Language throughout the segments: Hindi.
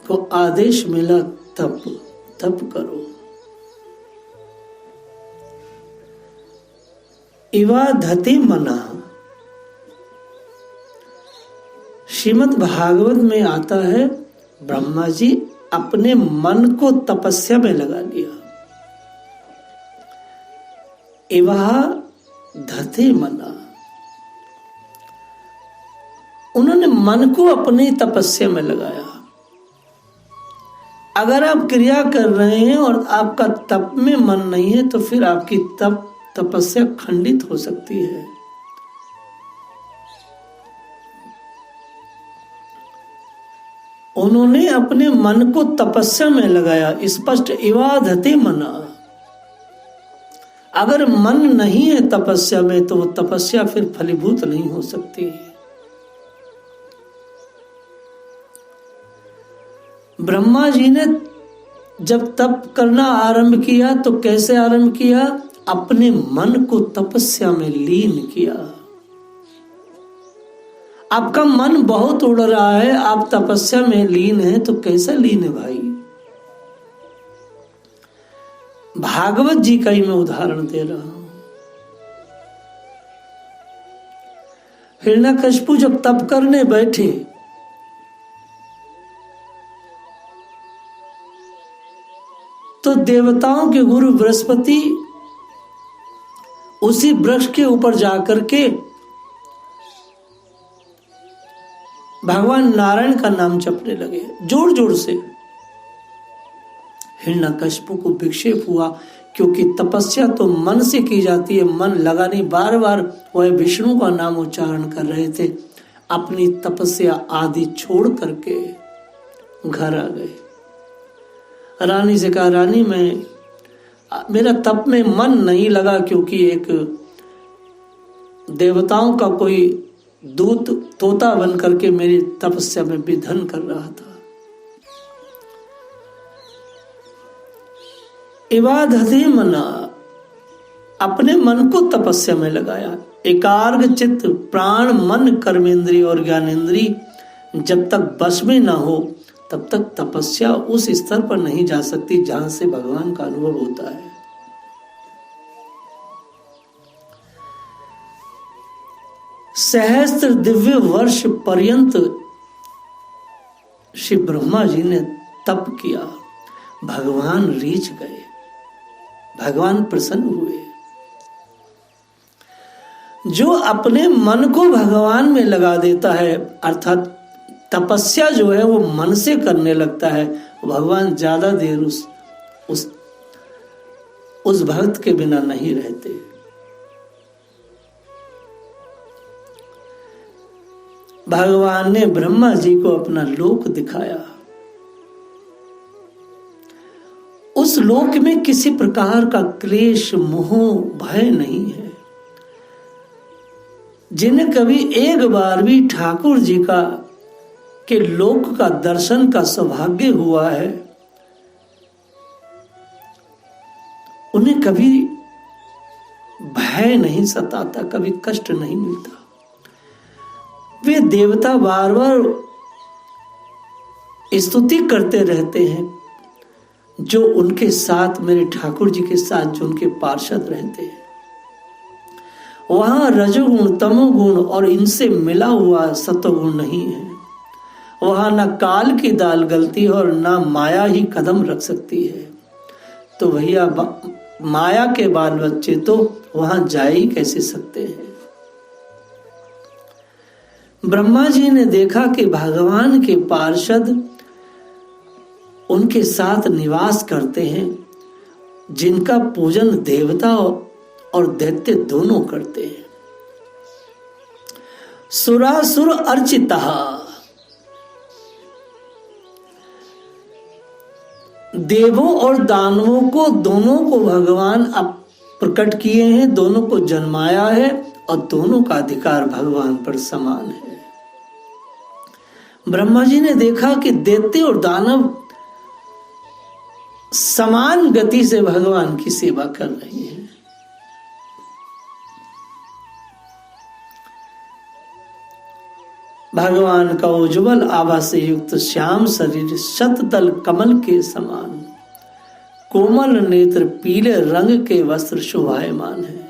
को आदेश मिला तप तप करो। इवाधते मना, श्रीमद् भागवत में आता है ब्रह्मा जी अपने मन को तपस्या में लगा लिया। इवाधते मना, उन्होंने मन को अपनी तपस्या में लगाया। अगर आप क्रिया कर रहे हैं और आपका तप में मन नहीं है तो फिर आपकी तपस्या खंडित हो सकती है। उन्होंने अपने मन को तपस्या में लगाया। स्पष्ट इवाधते मना, अगर मन नहीं है तपस्या में तो वो तपस्या फिर फलीभूत नहीं हो सकती। ब्रह्मा जी ने जब तप करना आरंभ किया तो कैसे आरंभ किया? अपने मन को तपस्या में लीन किया। आपका मन बहुत उड़ रहा है, आप तपस्या में लीन हैं तो कैसा लीन है भाई? भागवत जी का ही मैं उदाहरण दे रहा हूं। हिरण्यकशिपु जब तप करने बैठे तो देवताओं के गुरु बृहस्पति उसी वृक्ष के ऊपर जाकर के भगवान नारायण का नाम जपने लगे जोर जोर से। हिरण्यकशिपु को विक्षेप हुआ, क्योंकि तपस्या तो मन से की जाती है, मन लगा नहीं। बार बार वह विष्णु का नाम उच्चारण कर रहे थे। अपनी तपस्या आदि छोड़ करके घर आ गए। रानी से कहा, रानी मेरा तप में मन नहीं लगा, क्योंकि एक देवताओं का कोई दूत तोता बन करके मेरी तपस्या में विघ्न कर रहा था। इवाधते मना, अपने मन को तपस्या में लगाया। एकाग्र चित्त प्राण मन कर्मेंद्रिय और ज्ञानेंद्रिय जब तक बस में ना हो तब तक तपस्या उस स्तर पर नहीं जा सकती जहां से भगवान का अनुभव होता है। सहस्त्र दिव्य वर्ष पर्यंत श्री ब्रह्मा जी ने तप किया। भगवान रीझ गए, भगवान प्रसन्न हुए। जो अपने मन को भगवान में लगा देता है, अर्थात तपस्या जो है वो मन से करने लगता है, भगवान ज्यादा देर उस भक्त के बिना नहीं रहते। भगवान ने ब्रह्मा जी को अपना लोक दिखाया। उस लोक में किसी प्रकार का क्लेश मोह भय नहीं है। जिन्हें कभी एक बार भी ठाकुर जी का के लोक का दर्शन का सौभाग्य हुआ है, उन्हें कभी भय नहीं सताता, कभी कष्ट नहीं मिलता। वे देवता बार बार स्तुति करते रहते हैं, जो उनके साथ, मेरे ठाकुर जी के साथ जो उनके पार्षद रहते हैं। वहां रजोगुण तमोगुण और इनसे मिला हुआ सत्वगुण नहीं है। वहां न काल की दाल गलती है और न माया ही कदम रख सकती है। तो भैया माया के बाल बच्चे तो वहां जा ही कैसे सकते हैं। ब्रह्मा जी ने देखा कि भगवान के पार्षद उनके साथ निवास करते हैं, जिनका पूजन देवता और दैत्य दोनों करते हैं। सुरासुर अर्चिता, देवों और दानवों को दोनों को भगवान अब प्रकट किए हैं, दोनों को जन्माया है और दोनों का अधिकार भगवान पर समान है। ब्रह्मा जी ने देखा कि दैत्य और दानव समान गति से भगवान की सेवा कर रहे हैं। भगवान का उज्ज्वल आभा से युक्त श्याम शरीर शतदल कमल के समान, कोमल नेत्र पीले रंग के वस्त्र शोभायमान है।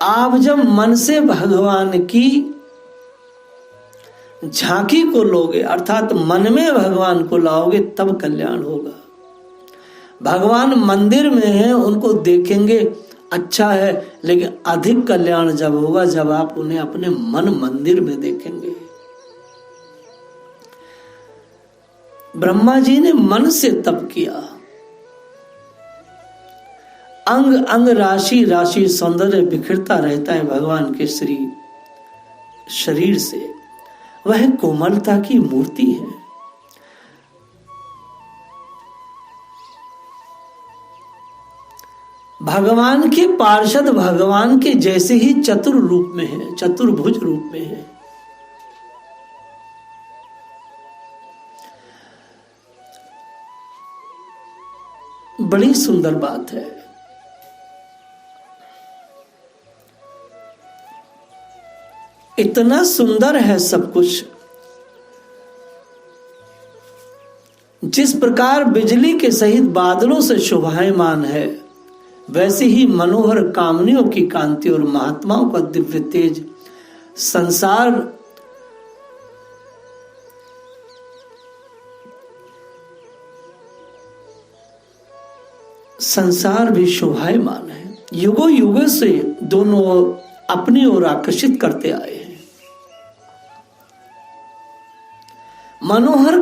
आप जब मन से भगवान की झांकी को लोगे, अर्थात मन में भगवान को लाओगे, तब कल्याण होगा। भगवान मंदिर में हैं, उनको देखेंगे अच्छा है, लेकिन अधिक कल्याण जब होगा जब आप उन्हें अपने मन मंदिर में देखेंगे। ब्रह्मा जी ने मन से तप किया, अंग अंग राशि राशि सौंदर्य बिखरता रहता है भगवान के शरीर से। वह कोमलता की मूर्ति है। भगवान के पार्षद भगवान के जैसे ही चतुर रूप में है, चतुर्भुज रूप में है। बड़ी सुंदर बात है। इतना सुंदर है सब कुछ। जिस प्रकार बिजली के सहित बादलों से शोभायमान है, वैसे ही मनोहर कामनियों की कांति और महात्माओं का दिव्य तेज संसार भी शोभायमान है। युगों युगों से दोनों अपनी ओर आकर्षित करते आए हैं। मनोहर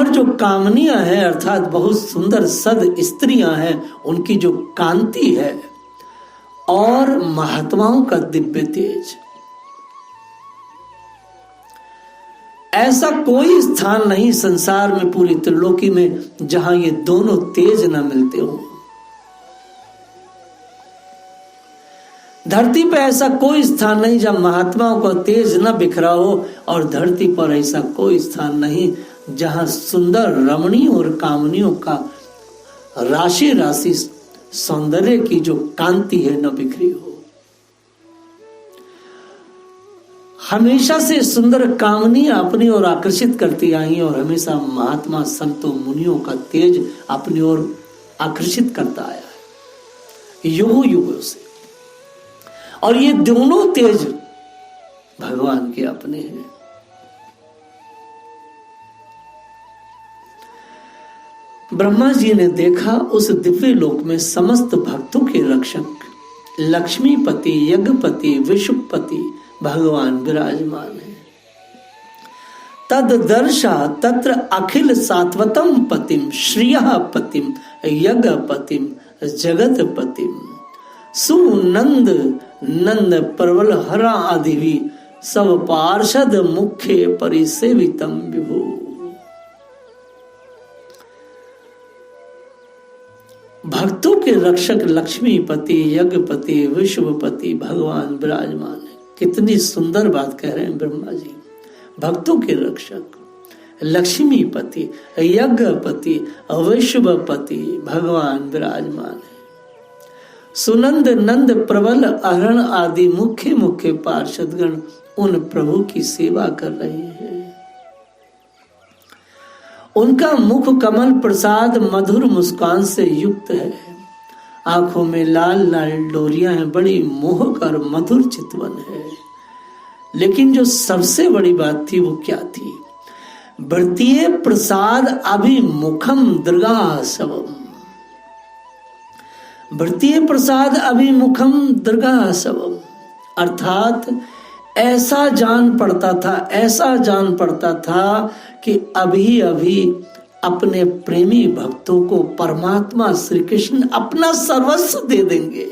जो कामनियां हैं, अर्थात बहुत सुंदर सद स्त्रियां हैं, उनकी जो कांति है, और महात्माओं का दिव्य तेज, ऐसा कोई स्थान नहीं संसार में, पूरी त्रिलोकी में, जहां ये दोनों तेज न मिलते हो। धरती पर ऐसा कोई स्थान नहीं जहां महात्माओं का तेज न बिखरा हो, और धरती पर ऐसा कोई स्थान नहीं जहां सुंदर रमणीयों और कामनियों का राशि राशि सौंदर्य की जो कांति है न बिखरी हो। हमेशा से सुंदर कामनियां अपनी ओर आकर्षित करती आई, और हमेशा महात्मा संतों मुनियों का तेज अपनी ओर आकर्षित करता आया है युगों युगों से। और ये दोनों तेज भगवान के अपने हैं। ब्रह्मा जी ने देखा उस दिव्य लोक में समस्त भक्तों के रक्षक लक्ष्मीपति, यज्ञपति, विश्वपति भगवान विराजमान है। तद दर्शा तत्र अखिल सात्वतम पतिम श्रियः पतिम यज्ञपतिम जगतपतिम सुनंद नंद प्रबल हरा आदि भी सब पार्षद मुख्य परिसेवितम विभु। भक्तों के रक्षक लक्ष्मीपति, यज्ञपति, विश्वपति भगवान विराजमान है। कितनी सुंदर बात कह रहे हैं ब्रह्मा जी। भक्तों के रक्षक लक्ष्मीपति, यज्ञपति, विश्वपति भगवान विराजमान है। सुनंद नंद प्रबल अहरण आदि मुख्य मुख्य पार्षदगण उन प्रभु की सेवा कर रहे हैं। उनका मुख कमल प्रसाद मधुर मुस्कान से युक्त है। आंखों में लाल लाल डोरियां हैं, बड़ी मोहक और मधुर चितवन है। लेकिन जो सबसे बड़ी बात थी वो क्या थी? वृतीय प्रसाद अभिमुखम दृगासवम। वृतीय प्रसाद अभिमुखम दृगासवम, अर्थात ऐसा जान पड़ता था कि अभी अभी अपने प्रेमी भक्तों को परमात्मा श्री कृष्ण अपना सर्वस्व दे देंगे।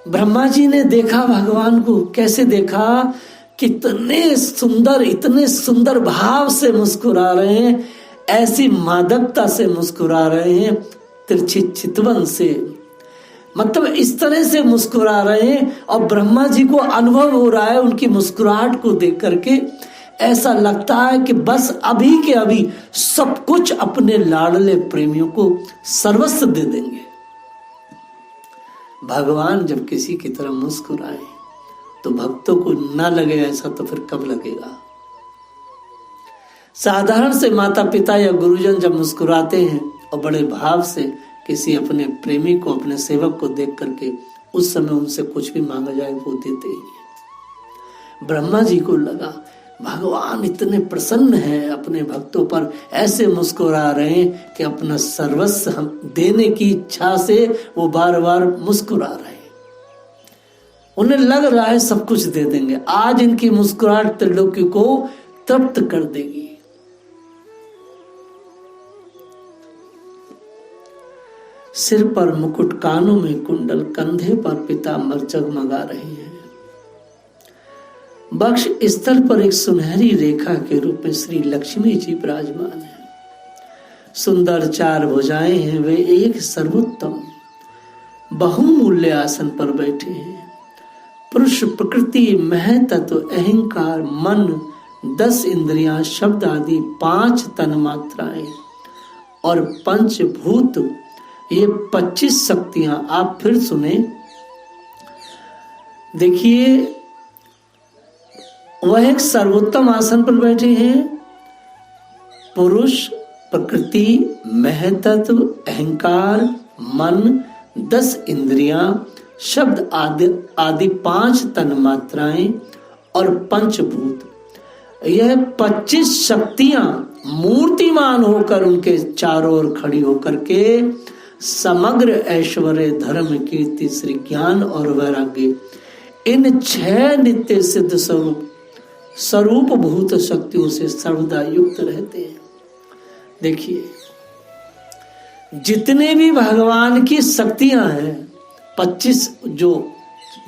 ब्रह्मा जी ने देखा भगवान को। कैसे देखा? कितने सुंदर, इतने सुंदर भाव से मुस्कुरा रहे हैं, ऐसी मादकता से मुस्कुरा रहे हैं, तिरछी चितवन से, मतलब इस तरह से मुस्कुरा रहे हैं। और ब्रह्मा जी को अनुभव हो रहा है उनकी मुस्कुराहट को देख करके, ऐसा लगता है कि बस अभी के अभी सब कुछ अपने लाडले प्रेमियों को सर्वस्व दे देंगे। भगवान जब किसी की तरफ मुस्कुराए तो भक्तों को ना लगे ऐसा तो फिर कब लगेगा। साधारण से माता पिता या गुरुजन जब मुस्कुराते हैं और बड़े भाव से किसी अपने प्रेमी को, अपने सेवक को देख करके उस समय उनसे कुछ भी मांगा जाए वो देते ही हैं। ब्रह्मा जी को लगा भगवान इतने प्रसन्न हैं अपने भक्तों पर, ऐसे मुस्कुरा रहे हैं कि अपना सर्वस्व हम देने की इच्छा से वो बार बार मुस्कुरा रहे हैं। उन्हें लग रहा है सब कुछ दे देंगे, आज इनकी मुस्कुराहट त्रिलोकी को तृप्त कर देगी। सिर पर मुकुट, कानों में कुंडल, कंधे पर पीतांबर जगमगा रहे हैं। वक्ष स्थल पर एक सुनहरी रेखा के रूप में श्री लक्ष्मी जी विराजमान है। सुंदर 4 भुजाएं हैं, वे एक सर्वोत्तम बहुमूल्य आसन पर बैठे हैं। पुरुष, प्रकृति, महतत्व, अहंकार, मन, 10 इंद्रियां, शब्द आदि 5 तन्मात्राएं और पंचभूत, ये 25 शक्तियां। आप फिर सुने, देखिए वह एक सर्वोत्तम आसन पर बैठे हैं। पुरुष, प्रकृति, महतत्व, अहंकार, मन, 10 इंद्रियां, शब्द आदि 5 तन्मात्राएं और पंचभूत, यह 25 शक्तियां मूर्तिमान होकर उनके चारों ओर खड़ी होकर के समग्र ऐश्वर्य, धर्म, कीर्ति, श्री ज्ञान और वैराग्य, इन 6 नित्य सिद्ध स्वरूप भूत शक्तियों से सर्वदा युक्त रहते हैं। देखिए जितने भी भगवान की शक्तियां हैं, 25 जो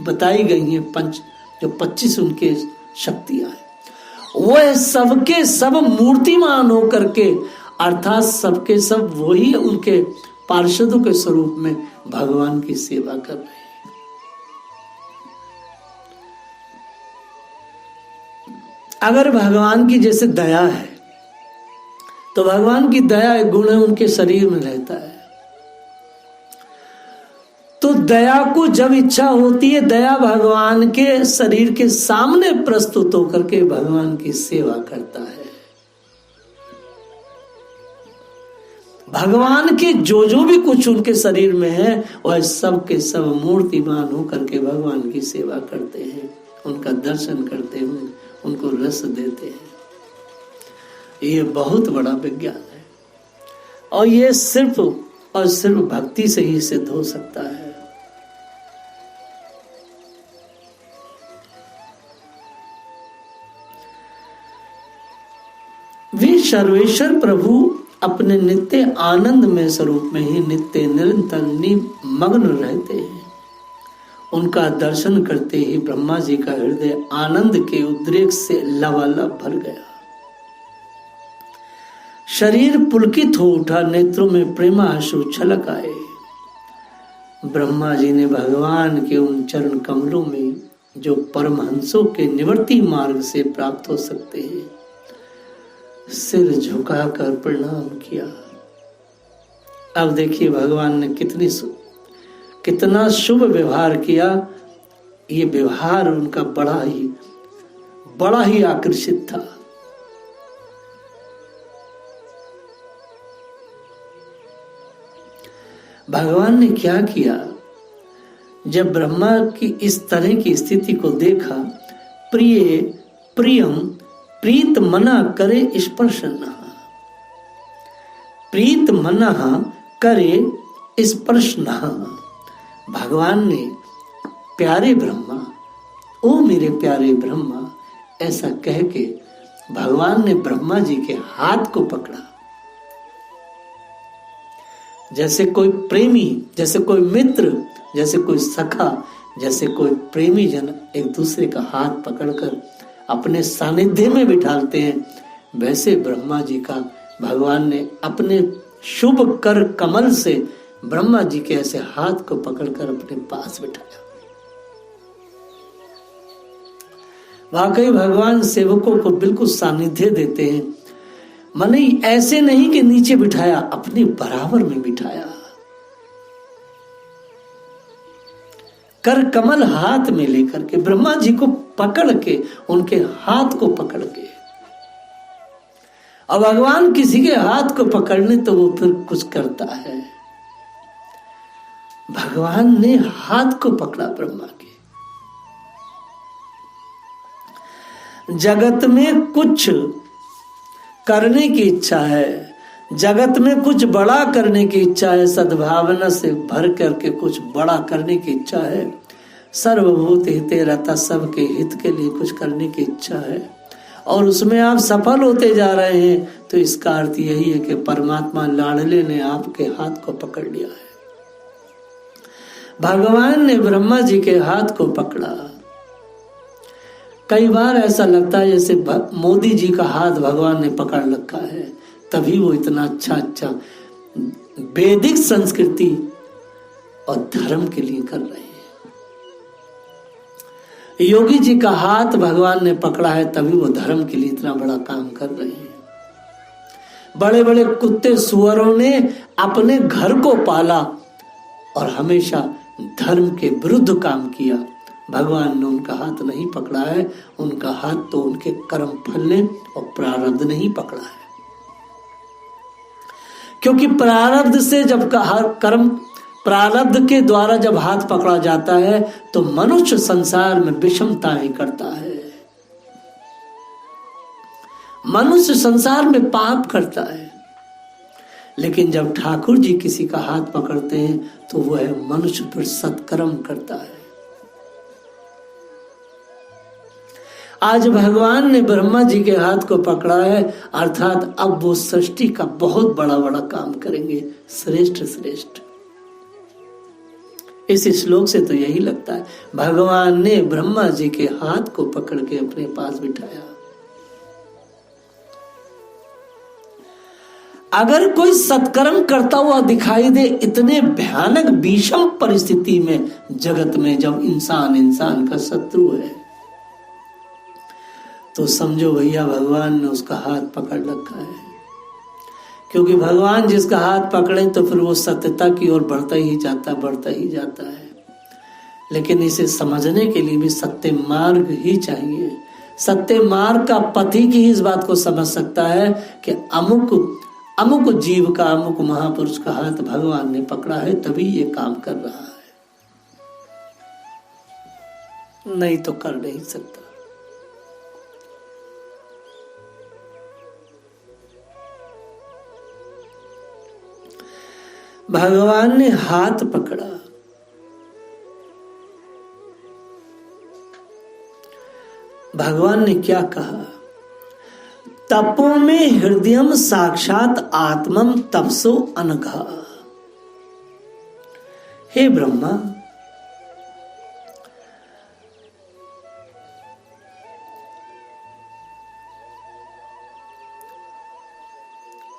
बताई गई हैं, जो 25 उनके शक्तियां हैं, वह सबके सब मूर्तिमान होकर के, अर्थात सबके सब वही उनके पार्षदों के स्वरूप में भगवान की सेवा कर रहे हैं। अगर भगवान की जैसे दया है तो भगवान की दया एक गुण है, उनके शरीर में रहता है। तो दया को जब इच्छा होती है, दया भगवान के शरीर के सामने प्रस्तुत होकर के भगवान की सेवा करता है। भगवान के जो भी कुछ उनके शरीर में है वह सब के सब मूर्तिमान होकर के भगवान की सेवा करते हैं, उनका दर्शन करते हैं, उनको रस देते हैं। ये बहुत बड़ा विज्ञान है और ये सिर्फ और सिर्फ भक्ति से ही सिद्ध हो सकता है। वे सर्वेश्वर प्रभु अपने नित्य आनंद में स्वरूप में ही नित्य निरंतर मग्न रहते हैं। उनका दर्शन करते ही ब्रह्मा जी का हृदय आनंद के उद्रेक से लबालब भर गया। शरीर पुलकित हो उठा, नेत्रों में प्रेमाश्रु छलक आए। ब्रह्मा जी ने भगवान के उन चरण कमलों में, जो परमहंसों के निवर्ती मार्ग से प्राप्त हो सकते हैं, सिर झुकाकर प्रणाम किया। अब देखिए भगवान ने कितना शुभ व्यवहार किया। ये व्यवहार उनका बड़ा ही आकर्षित था। भगवान ने क्या किया, जब ब्रह्मा की इस तरह की स्थिति को देखा, प्रियम प्रीत मना करे स्पर्श न, प्रीत मना करे स्पर्श न। भगवान ने प्यारे ब्रह्मा, ओ मेरे प्यारे ब्रह्मा, ऐसा कह के भगवान ने ब्रह्मा जी के हाथ को पकड़ा। जैसे कोई प्रेमी, जैसे कोई मित्र, जैसे कोई सखा, जैसे कोई प्रेमी जन एक दूसरे का हाथ पकड़कर अपने सानिध्य में बिठाते हैं, वैसे ब्रह्मा जी का भगवान ने अपने शुभ कर कमल से ब्रह्मा जी के ऐसे हाथ को पकड़कर अपने पास बिठाया। वाकई भगवान सेवकों को बिल्कुल सानिध्य देते हैं। माने ऐसे नहीं कि नीचे बिठाया, अपने बराबर में बिठाया। कर कमल हाथ में लेकर के, ब्रह्मा जी को पकड़ के, उनके हाथ को पकड़ के। और भगवान किसी के हाथ को पकड़ने तो वो फिर कुछ करता है। भगवान ने हाथ को पकड़ा ब्रह्मा के। जगत में कुछ करने की इच्छा है, जगत में कुछ बड़ा करने की इच्छा है, सद्भावना से भर करके कुछ बड़ा करने की इच्छा है, सर्वभूत हिते रहता, सबके हित के लिए कुछ करने की इच्छा है, और उसमें आप सफल होते जा रहे हैं, तो इसका अर्थ यही है कि परमात्मा लाडले ने आपके हाथ को पकड़ लिया है। भगवान ने ब्रह्मा जी के हाथ को पकड़ा। कई बार ऐसा लगता है जैसे मोदी जी का हाथ भगवान ने पकड़ रखा है, तभी वो इतना अच्छा वैदिक संस्कृति और धर्म के लिए कर रहे हैं। योगी जी का हाथ भगवान ने पकड़ा है, तभी वो धर्म के लिए इतना बड़ा काम कर रहे हैं। बड़े बड़े कुत्ते सुअरों ने अपने घर को पाला और हमेशा धर्म के विरुद्ध काम किया। भगवान ने उनका हाथ नहीं पकड़ा है, उनका हाथ तो उनके कर्म फल ने और प्रारब्ध ने ही पकड़ा है। क्योंकि प्रारब्ध से जब कर्म, प्रारब्ध के द्वारा जब हाथ पकड़ा जाता है तो मनुष्य संसार में विषमताएं करता है, मनुष्य संसार में पाप करता है। लेकिन जब ठाकुर जी किसी का हाथ पकड़ते हैं तो वह मनुष्य फिर सत्कर्म करता है। आज भगवान ने ब्रह्मा जी के हाथ को पकड़ा है, अर्थात अब वो सृष्टि का बहुत बड़ा बड़ा काम करेंगे, श्रेष्ठ श्रेष्ठ। इस श्लोक से तो यही लगता है, भगवान ने ब्रह्मा जी के हाथ को पकड़ के अपने पास बिठाया। अगर कोई सत्कर्म करता हुआ दिखाई दे इतने भयानक विषम परिस्थिति में, जगत में जब इंसान का शत्रु है, तो समझो भैया भगवान ने उसका हाथ पकड़ रखा है। क्योंकि भगवान जिसका हाथ पकड़े तो फिर वो सत्यता की ओर बढ़ता ही जाता है। लेकिन इसे समझने के लिए भी सत्य मार्ग ही चाहिए। सत्य मार्ग का पथिक ही इस बात को समझ सकता है कि अमुक जीव का, अमुक महापुरुष का हाथ भगवान ने पकड़ा है, तभी ये काम कर रहा है, नहीं तो कर नहीं सकता। भगवान ने हाथ पकड़ा। भगवान ने क्या कहा? तपो में हृदयम साक्षात आत्मम तपसो अनघा। हे ब्रह्मा,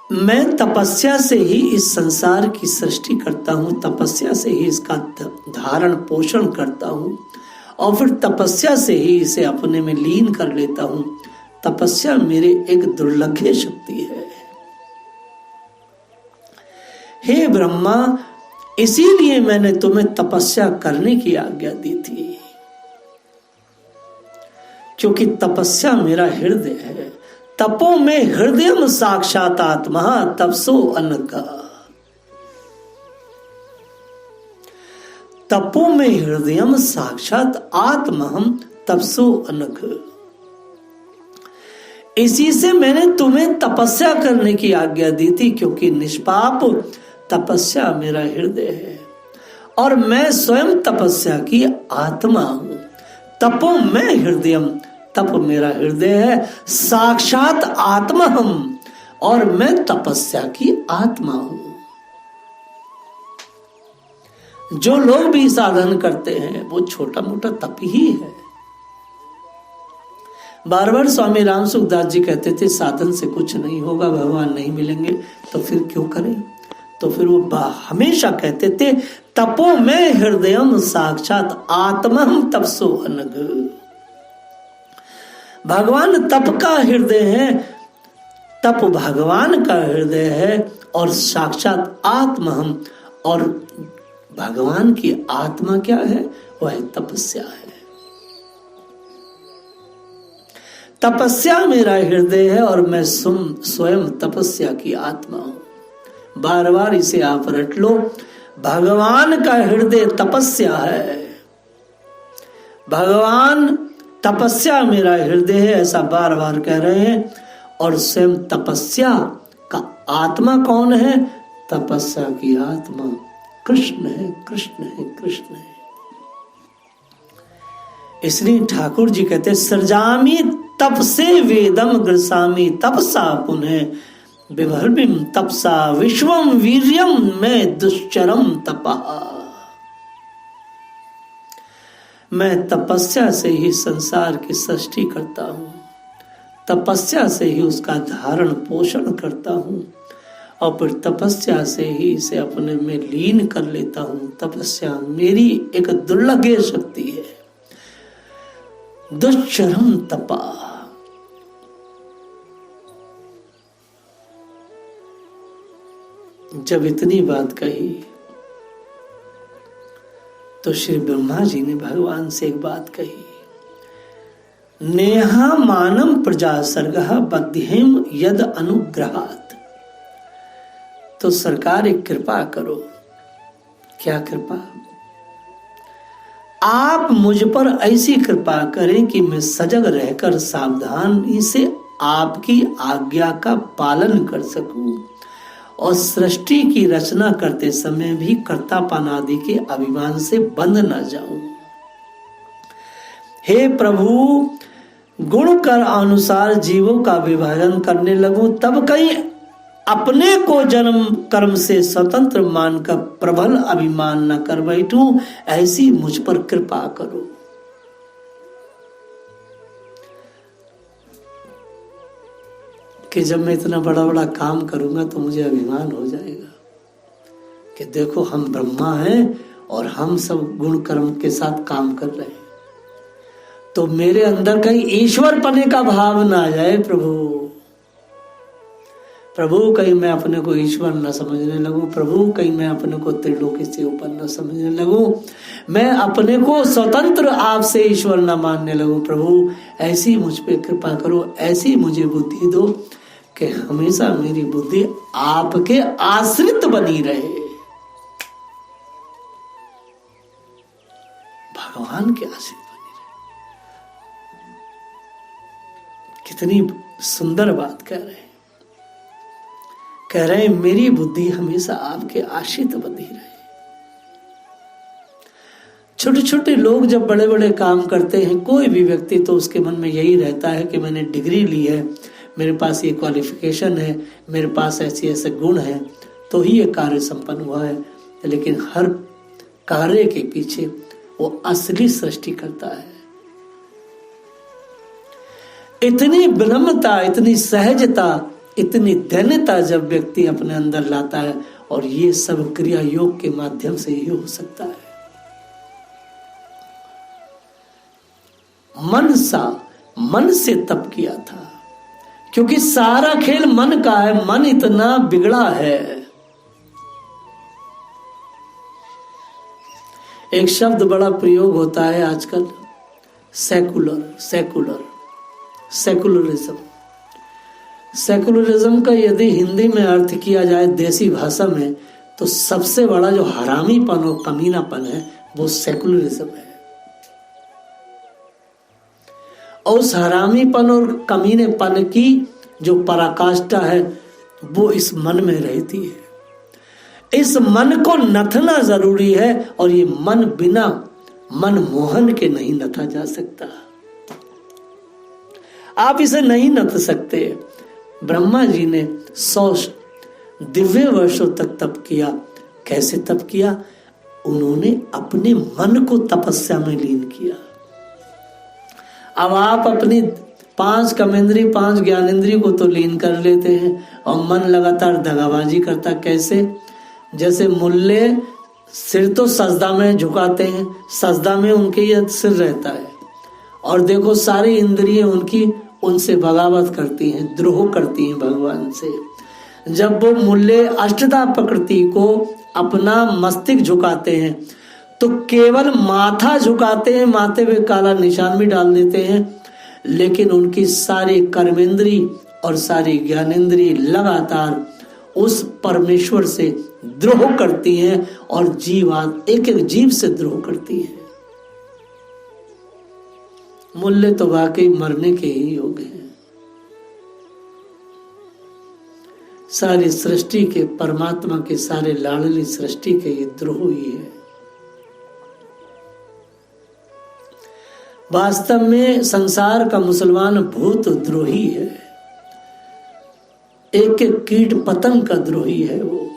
मैं तपस्या से ही इस संसार की सृष्टि करता हूं, तपस्या से ही इसका धारण पोषण करता हूं, और फिर तपस्या से ही इसे अपने में लीन कर लेता हूं। तपस्या मेरे एक दुर्लभ शक्ति है। हे ब्रह्मा, इसीलिए मैंने तुम्हें तपस्या करने की आज्ञा दी थी, क्योंकि तपस्या मेरा हृदय है। तपो में हृदयम साक्षात आत्मा तपसो अनघा। तपो में हृदयम साक्षात आत्महम तपसो अनघ। इसी से मैंने तुम्हें तपस्या करने की आज्ञा दी थी, क्योंकि निष्पाप तपस्या मेरा हृदय है और मैं स्वयं तपस्या की आत्मा हूं। तपो मैं हृदयम, तप मेरा हृदय है, साक्षात आत्मा हम, और मैं तपस्या की आत्मा हूं। जो लोग भी साधन करते हैं वो छोटा मोटा तप ही है। बार बार स्वामी राम सुखदास जी कहते थे साधन से कुछ नहीं होगा, भगवान नहीं मिलेंगे, तो फिर क्यों करें? तो फिर वो हमेशा कहते थे तपो में हृदयम साक्षात आत्महम तपसो अनघ। भगवान तप का हृदय है, तप भगवान का हृदय है, और साक्षात आत्मा हम। और भगवान की आत्मा क्या है? वह तपस्या है। तपस्या मेरा हृदय है और मैं स्वयं तपस्या की आत्मा हूं। बार बार इसे आप रट लो। भगवान का हृदय तपस्या है। भगवान तपस्या मेरा हृदय है, ऐसा बार बार कह रहे हैं। और स्वयं तपस्या का आत्मा कौन है? तपस्या की आत्मा कृष्ण है, कृष्ण है, कृष्ण है। इसलिए ठाकुर जी कहते सृजामी तप से वेदम ग्रसामी तपसा पुनः विभर्भिम तपसा विश्वम वीर्यम मैं दुश्चरम तपः। मैं तपस्या से ही संसार की सृष्टि करता हूं, तपस्या से ही उसका धारण पोषण करता हूं और फिर तपस्या से ही इसे अपने में लीन कर लेता हूं। तपस्या मेरी एक दुर्लभ शक्ति है। दुश्चरम तपा। जब इतनी बात कही तो श्री ब्रह्मा जी ने भगवान से एक बात कही, नेहा मानम प्रजा सर्गः बध्येम यद अनुग्रहात्। तो सरकार एक कृपा करो। क्या कृपा? आप मुझ पर ऐसी कृपा करें कि मैं सजग रहकर सावधानी से आपकी आज्ञा का पालन कर सकूं और सृष्टि की रचना करते समय भी कर्तापन आदि के अभिमान से बंध न जाऊं। हे प्रभु, गुण कर अनुसार जीवों का विभाजन करने लगूं, तब कहीं अपने को जन्म कर्म से स्वतंत्र मानकर प्रबल अभिमान न कर बैठूं, ऐसी मुझ पर कृपा करो। कि जब मैं इतना बड़ा बड़ा काम करूंगा तो मुझे अभिमान हो जाएगा कि देखो हम ब्रह्मा हैं और हम सब गुण कर्म के साथ काम कर रहे हैं, तो मेरे अंदर कहीं ईश्वर पने का भाव ना आ जाए। प्रभु कहीं मैं अपने को ईश्वर न समझने लगूं, प्रभु कहीं मैं अपने को त्रिलोकी से ऊपर न समझने लगूं, मैं अपने को स्वतंत्र आपसे ईश्वर न मानने लगूं। प्रभु ऐसी मुझ पे कृपा करो, ऐसी मुझे बुद्धि दो कि हमेशा मेरी बुद्धि आपके आश्रित बनी रहे, भगवान के आश्रित बनी रहे। कितनी सुंदर बात कह रहे हैं। कह रहे हैं मेरी बुद्धि हमेशा आपके आश्रित बनी रहे। छोटे छोटे लोग जब बड़े बड़े काम करते हैं, कोई भी व्यक्ति, तो उसके मन में यही रहता है कि मैंने डिग्री ली है, मेरे पास ये क्वालिफिकेशन है, मेरे पास ऐसे ऐसे गुण हैं, तो ही ये कार्य संपन्न हुआ है। लेकिन हर कार्य के पीछे वो असली सृष्टि करता है। इतनी विनम्रता, इतनी सहजता, इतनी दैन्यता जब व्यक्ति अपने अंदर लाता है, और ये सब क्रिया योग के माध्यम से ही हो सकता है। मन से तप किया था, क्योंकि सारा खेल मन का है। मन इतना बिगड़ा है। एक शब्द बड़ा प्रयोग होता है आजकल, सेकुलरिज्म। सेकुलरिज्म का यदि हिंदी में अर्थ किया जाए देसी भाषा में, तो सबसे बड़ा जो हरामीपन और कमीनापन है वो सेकुलरिज्म है। और उस हरामीपन और कमीनेपन की जो पराकाष्ठा है वो इस मन में रहती है। इस मन को नथना जरूरी है, और ये मन बिना मन मोहन के नहीं नथा जा सकता। आप इसे नहीं नथ सकते। ब्रह्मा जी ने 100 दिव्य वर्षों तक तप किया। कैसे तप किया? उन्होंने अपने मन को तपस्या में लीन किया। अब आप अपनी 5 कर्मेंद्रिय 5 ज्ञानेंद्रिय को तो लीन कर लेते हैं, और मन लगातार दगाबाजी करता। कैसे? जैसे मुल्ले सिर तो सजदा में झुकाते हैं, सजदा में उनके ये सिर रहता है, और देखो सारी इंद्रियां उनकी उनसे बगावत करती हैं, द्रोह करती हैं भगवान से। जब वो मुल्ले अष्टधा प्रकृति को अपना मस्तिष्क झुकाते हैं, तो केवल माथा झुकाते हैं, माथे पे काला निशान भी डाल देते हैं, लेकिन उनकी सारी कर्मेंद्री और सारी ज्ञानेंद्री लगातार उस परमेश्वर से द्रोह करती हैं और एक एक जीव से द्रोह करती हैं। मूल्य तो वाकई मरने के ही योग्य हैं। सारी सृष्टि के, परमात्मा के सारे लाडली सृष्टि के ये द्रोह ही है। वास्तव में संसार का मुसलमान भूत द्रोही है, एक एक कीट पतंग का द्रोही है वो।